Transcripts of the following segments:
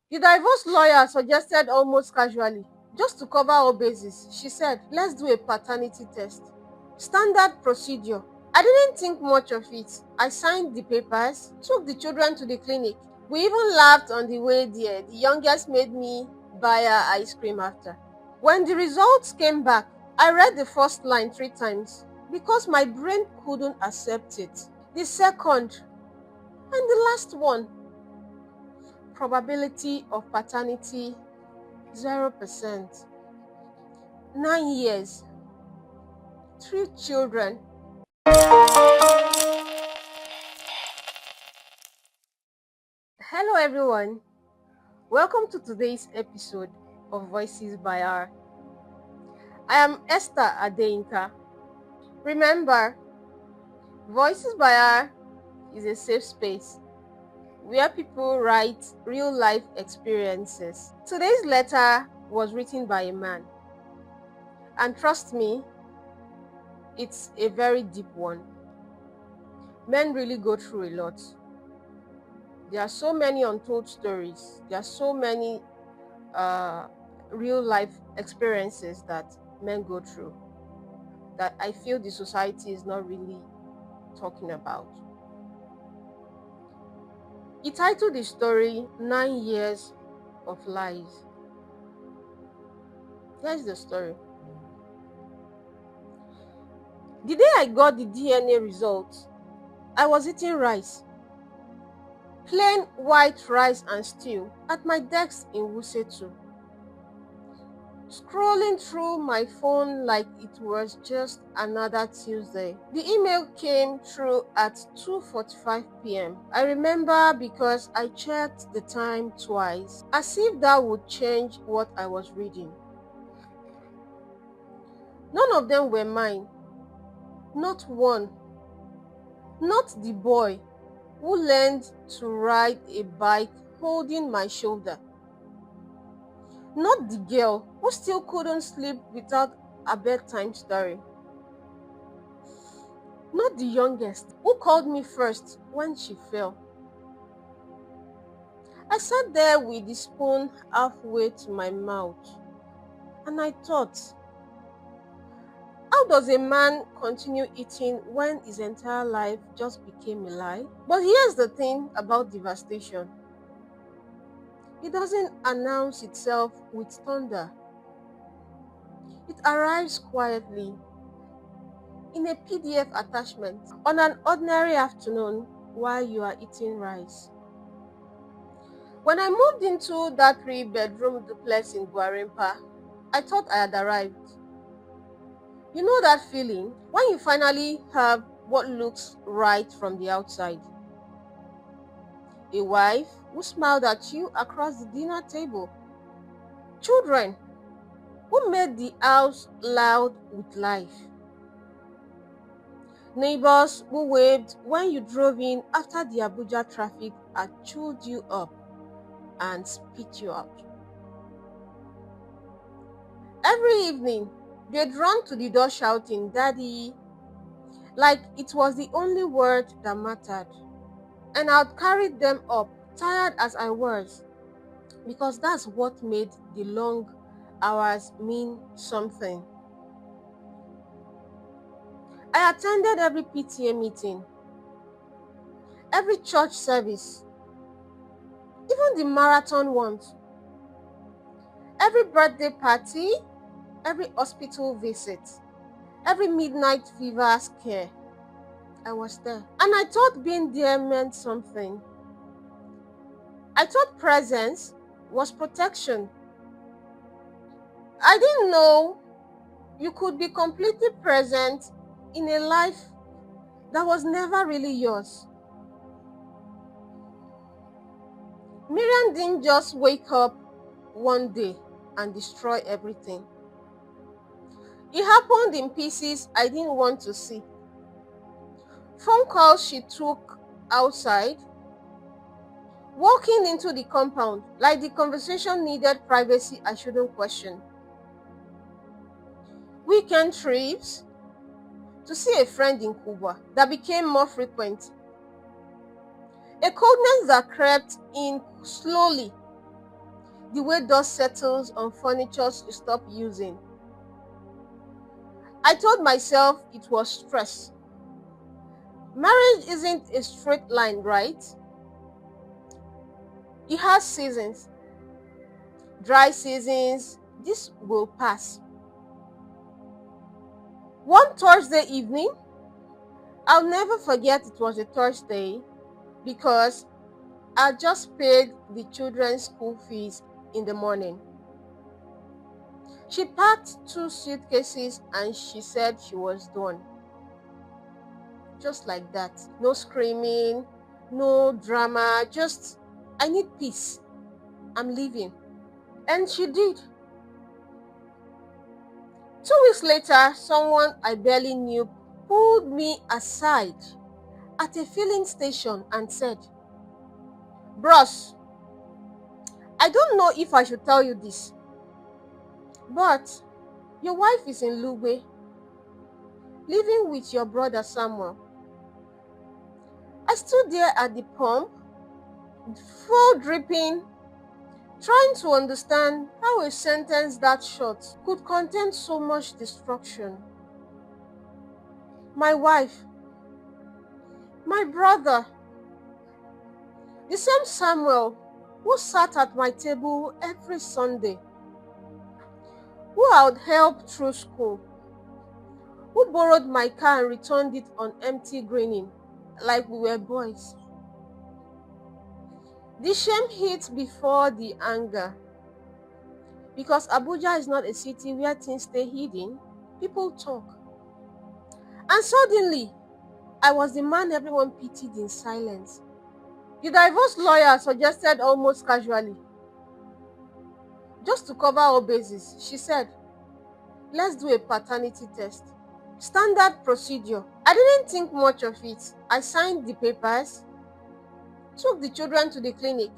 The divorce lawyer suggested almost casually, just to cover all bases. She said, let's do a paternity test. Standard procedure. I didn't think much of it. I signed the papers, took the children to the clinic. We even laughed on the way there. The youngest made me buy her ice cream after. When the results came back, I read the first line 3 times because my brain couldn't accept it. The second and the last one, probability of paternity 0%. 9 years, 3 children. Hello everyone, welcome to today's episode of Voices by R. I am Esther Adeinka. Remember, Voices by R is a safe space where people write real-life experiences. Today's letter was written by a man, and trust me, it's a very deep one. Men really go through a lot. There are so many untold stories. There are so many real-life experiences that men go through that I feel the society is not really talking about. He titled the story 9 Years of Lies. Here's the story. The day I got the DNA results, I was eating rice. Plain white rice and stew at my desk in Wuse 2. Scrolling through my phone like it was just another Tuesday. The email came through at 2:45 p.m. I remember because I checked the time twice, as if that would change what I was reading. None of them were mine. Not one. Not the boy who learned to ride a bike holding my shoulder. Not the girl who still couldn't sleep without a bedtime story. Not the youngest who called me first when she fell. I sat there with the spoon halfway to my mouth, and I thought, how does a man continue eating when his entire life just became a lie? But here's the thing about devastation. It doesn't announce itself with thunder. It arrives quietly in a PDF attachment on an ordinary afternoon while you are eating rice. When I moved into that 3-bedroom duplex in Gwarinpa, I thought I had arrived. You know that feeling when you finally have what looks right from the outside. A wife who smiled at you across the dinner table. Children who made the house loud with life. Neighbors who waved when you drove in after the Abuja traffic had chewed you up and spit you out. Every evening, they'd run to the door shouting, "Daddy," like it was the only word that mattered. And I'd carry them up, tired as I was, because that's what made the long hours mean something. I attended every PTA meeting, every church service, even the marathon ones, every birthday party, every hospital visit, every midnight fever scare. I was there. And I thought being there meant something. I thought presence was protection. I didn't know you could be completely present in a life that was never really yours. Miriam didn't just wake up one day and destroy everything. It happened in pieces I didn't want to see. Phone calls she took outside, walking into the compound like the conversation needed privacy I shouldn't question. Weekend trips to see a friend in Cuba that became more frequent. A coldness that crept in slowly, the way dust settles on furniture you stop using. I told myself it was stress. Marriage isn't a straight line, right? It has seasons. Dry seasons, this will pass. One Thursday evening, I'll never forget, it was a Thursday because I just paid the children's school fees in the morning. She packed 2 suitcases and she said she was done. Just like that. No screaming, no drama, just, I need peace. I'm leaving. And she did. 2 weeks later, someone I barely knew pulled me aside at a filling station and said, "Bros, I don't know if I should tell you this, but your wife is in Lugbe, living with your brother Samuel." I stood there at the pump, full dripping, trying to understand how a sentence that short could contain so much destruction. My wife, my brother, the same Samuel who sat at my table every Sunday, who I would help through school, who borrowed my car and returned it on empty, grinning like we were boys. The shame hit before the anger. Because Abuja is not a city where things stay hidden, people talk. And suddenly, I was the man everyone pitied in silence. The divorce lawyer suggested almost casually, just to cover all bases, she said, "Let's do a paternity test." Standard procedure. I didn't think much of it. I signed the papers, took the children to the clinic.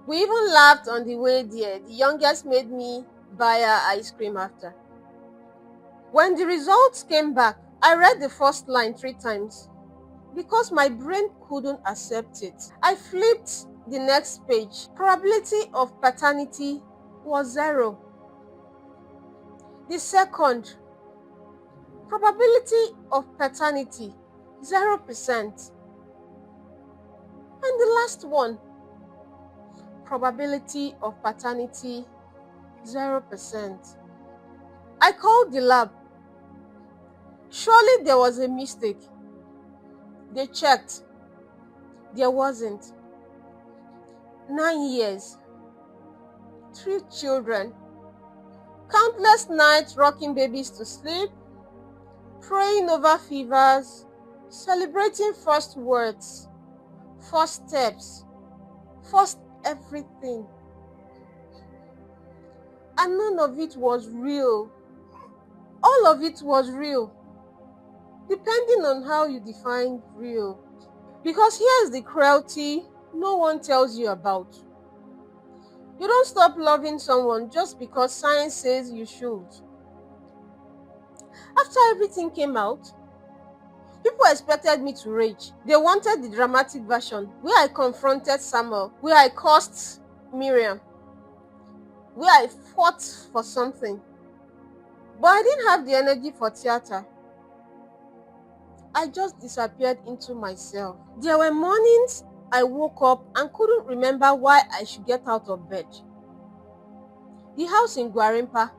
We even laughed on the way there. The youngest made me buy her ice cream after. When the results came back, I read the first line 3 times because my brain couldn't accept it. I flipped the next page. Probability of paternity was 0. The second, probability of paternity 0%. And the last one, probability of paternity 0%. I called the lab. Surely there was a mistake. They checked. There wasn't. 9 years, 3 children, countless nights rocking babies to sleep, praying over fevers, celebrating first words, first steps, first everything. And none of it was real. All of it was real, depending on how you define real. Because here's the cruelty no one tells you about. You don't stop loving someone just because science says you should. After everything came out, people expected me to rage. They wanted the dramatic version, where I confronted Samuel, where I cursed Miriam, where I fought for something. But I didn't have the energy for theater. I just disappeared into myself. There were mornings I woke up and couldn't remember why I should get out of bed. The house in Gwarinpa,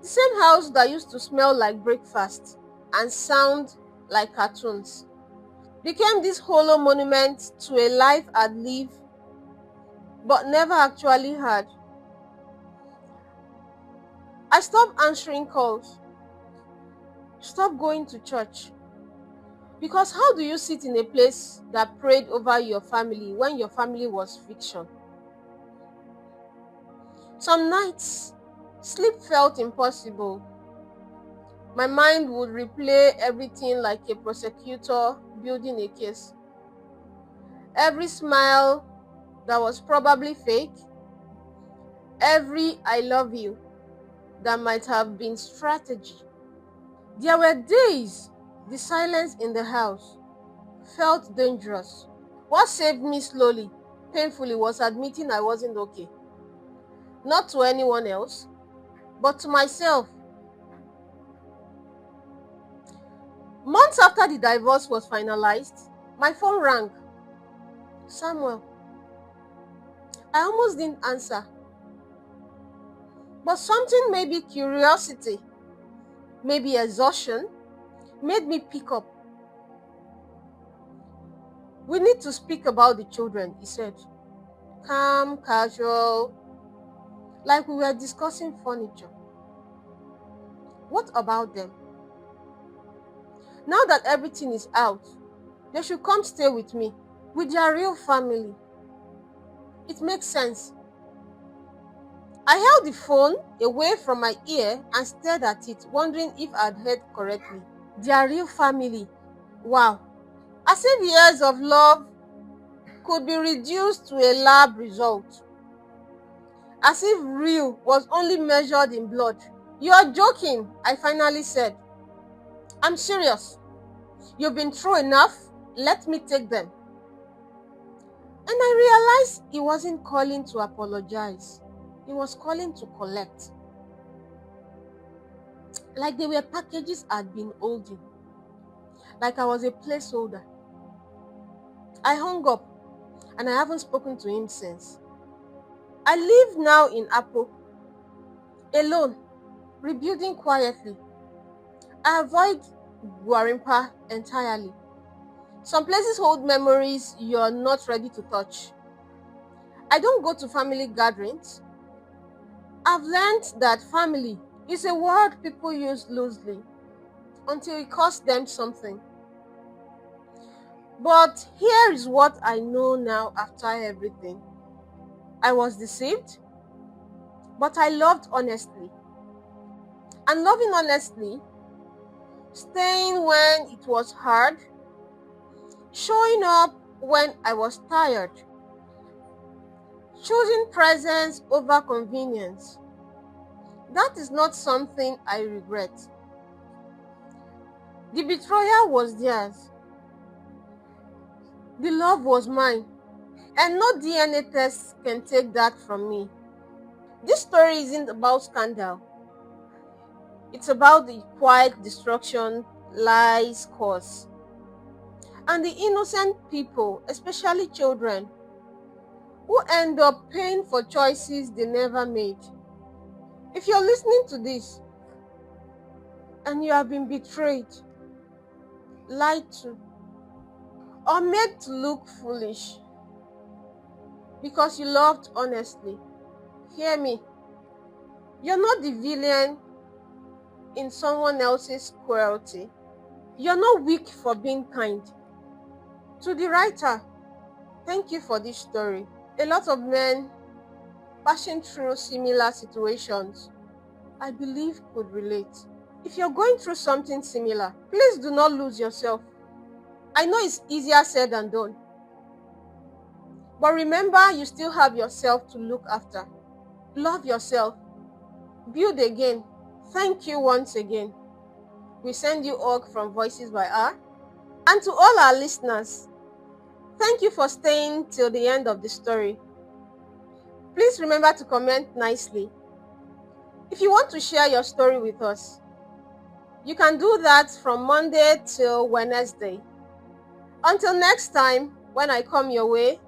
the same house that used to smell like breakfast and sound like cartoons, became this hollow monument to a life I'd lived but never actually had. I stopped answering calls, stopped going to church. Because how do you sit in a place that prayed over your family when your family was fiction? Some nights, sleep felt impossible. My mind would replay everything like a prosecutor building a case. Every smile that was probably fake, every "I love you" that might have been strategy. There were days the silence in the house felt dangerous. What saved me slowly, painfully, was admitting I wasn't okay. not to anyone else, but to myself. Months after the divorce was finalized, my phone rang. Samuel. I almost didn't answer. But something, maybe curiosity, maybe exhaustion, made me pick up. We need to speak about the children, he said. Calm, casual, like we were discussing furniture. What about them? Now that everything is out, they should come stay with me, with their real family. It makes sense. I held the phone away from my ear and stared at it, wondering if I'd heard correctly. Their real family. Wow. As if years of love could be reduced to a lab result. As if real was only measured in blood. You're joking, I finally said. I'm serious. You've been through enough. Let me take them. And I realized he wasn't calling to apologize. He was calling to collect. Like they were packages I'd been holding. Like I was a placeholder. I hung up and I haven't spoken to him since. I live now in Apo, alone, rebuilding quietly. I avoid Gwarinpa entirely. Some places hold memories you're not ready to touch. I don't go to family gatherings. I've learned that family is a word people use loosely until it costs them something. But here is what I know now after everything. I was deceived, but I loved honestly. And loving honestly, staying when it was hard, showing up when I was tired, choosing presence over convenience. That is not something I regret. The betrayal was theirs. The love was mine. And no DNA test can take that from me. This story isn't about scandal. It's about the quiet destruction lies cause. And the innocent people, especially children, who end up paying for choices they never made. If you're listening to this and you have been betrayed, lied to, or made to look foolish because you loved honestly, hear me. You're not the villain in someone else's cruelty. You're not weak for being kind. To the writer, thank you for this story. A lot of men passing through similar situations, I believe, could relate. If you're going through something similar, please do not lose yourself. I know it's easier said than done. But remember, you still have yourself to look after. Love yourself. Build again. Thank you once again. We send you all from Voices by R. And to all our listeners, thank you for staying till the end of the story. Please remember to comment nicely. If you want to share your story with us, you can do that from Monday till Wednesday. Until next time, when I come your way,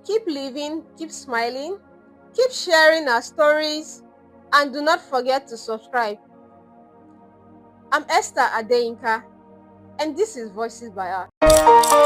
keep living, keep smiling, keep sharing our stories, and do not forget to subscribe. I'm Esther Adeyinka, and this is Voices by R.